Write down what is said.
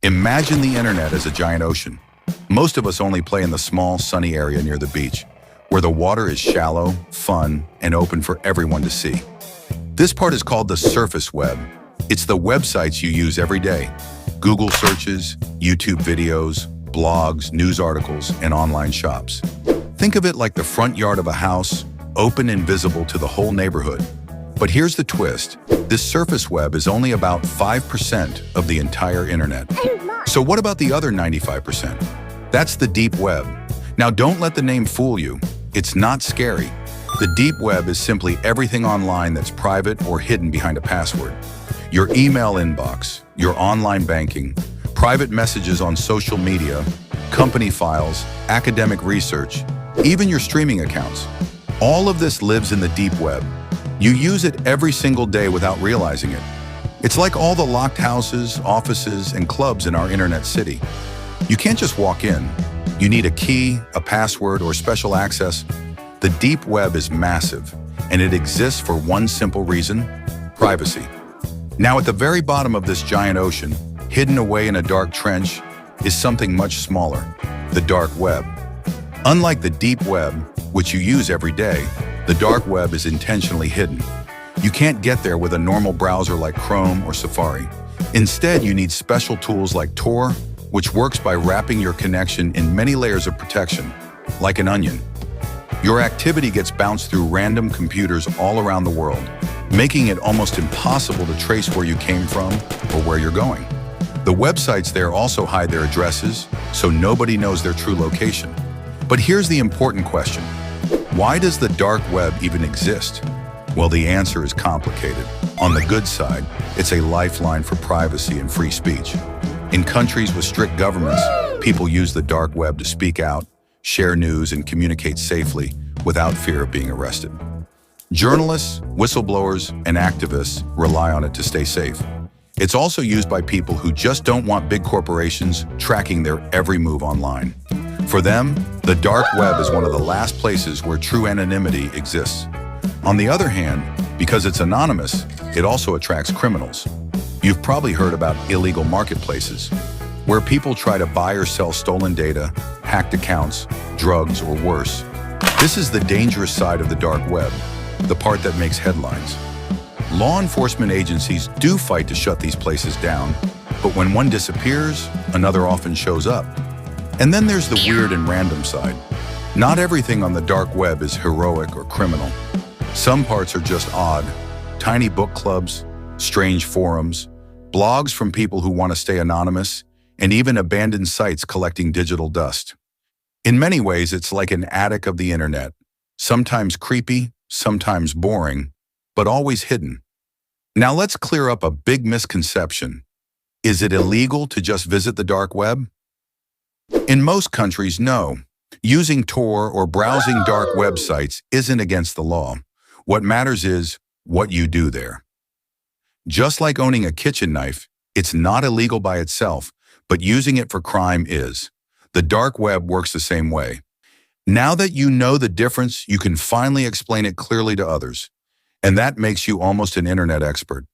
Imagine the internet as a giant ocean. Most of us only play in the small, sunny area near the beach, where the water is shallow, fun, and open for everyone to see. This part is called the surface web. It's the websites you use every day. Google searches, YouTube videos, blogs, news articles, and online shops. Think of it like the front yard of a house, open and visible to the whole neighborhood. But here's the twist. This surface web is only about 5% of the entire internet. So what about the other 95%? That's the deep web. Now don't let the name fool you. It's not scary. The deep web is simply everything online that's private or hidden behind a password. Your email inbox, your online banking, private messages on social media, company files, academic research, even your streaming accounts. All of this lives in the deep web. You use it every single day without realizing it. It's like all the locked houses, offices, and clubs in our internet city. You can't just walk in. You need a key, a password, or special access. The deep web is massive, and it exists for one simple reason: privacy. Now, at the very bottom of this giant ocean, hidden away in a dark trench, is something much smaller: the dark web. Unlike the deep web, which you use every day, the dark web is intentionally hidden. You can't get there with a normal browser like Chrome or Safari. Instead, you need special tools like Tor, which works by wrapping your connection in many layers of protection, like an onion. Your activity gets bounced through random computers all around the world, making it almost impossible to trace where you came from or where you're going. The websites there also hide their addresses, so nobody knows their true location. But here's the important question. Why does the dark web even exist? Well, the answer is complicated. On the good side, it's a lifeline for privacy and free speech. In countries with strict governments, people use the dark web to speak out, share news, and communicate safely without fear of being arrested. Journalists, whistleblowers, and activists rely on it to stay safe. It's also used by people who just don't want big corporations tracking their every move online. For them, the dark web is one of the last places where true anonymity exists. On the other hand, because it's anonymous, it also attracts criminals. You've probably heard about illegal marketplaces, where people try to buy or sell stolen data, hacked accounts, drugs, or worse. This is the dangerous side of the dark web, the part that makes headlines. Law enforcement agencies do fight to shut these places down, but when one disappears, another often shows up. And then there's the weird and random side. Not everything on the dark web is heroic or criminal. Some parts are just odd: tiny book clubs, strange forums, blogs from people who want to stay anonymous, and even abandoned sites collecting digital dust. In many ways, it's like an attic of the internet, sometimes creepy, sometimes boring, but always hidden. Now let's clear up a big misconception. Is it illegal to just visit the dark web? In most countries, no. Using Tor or browsing dark websites isn't against the law. What matters is what you do there. Just like owning a kitchen knife, it's not illegal by itself, but using it for crime is. The dark web works the same way. Now that you know the difference, you can finally explain it clearly to others. And that makes you almost an internet expert.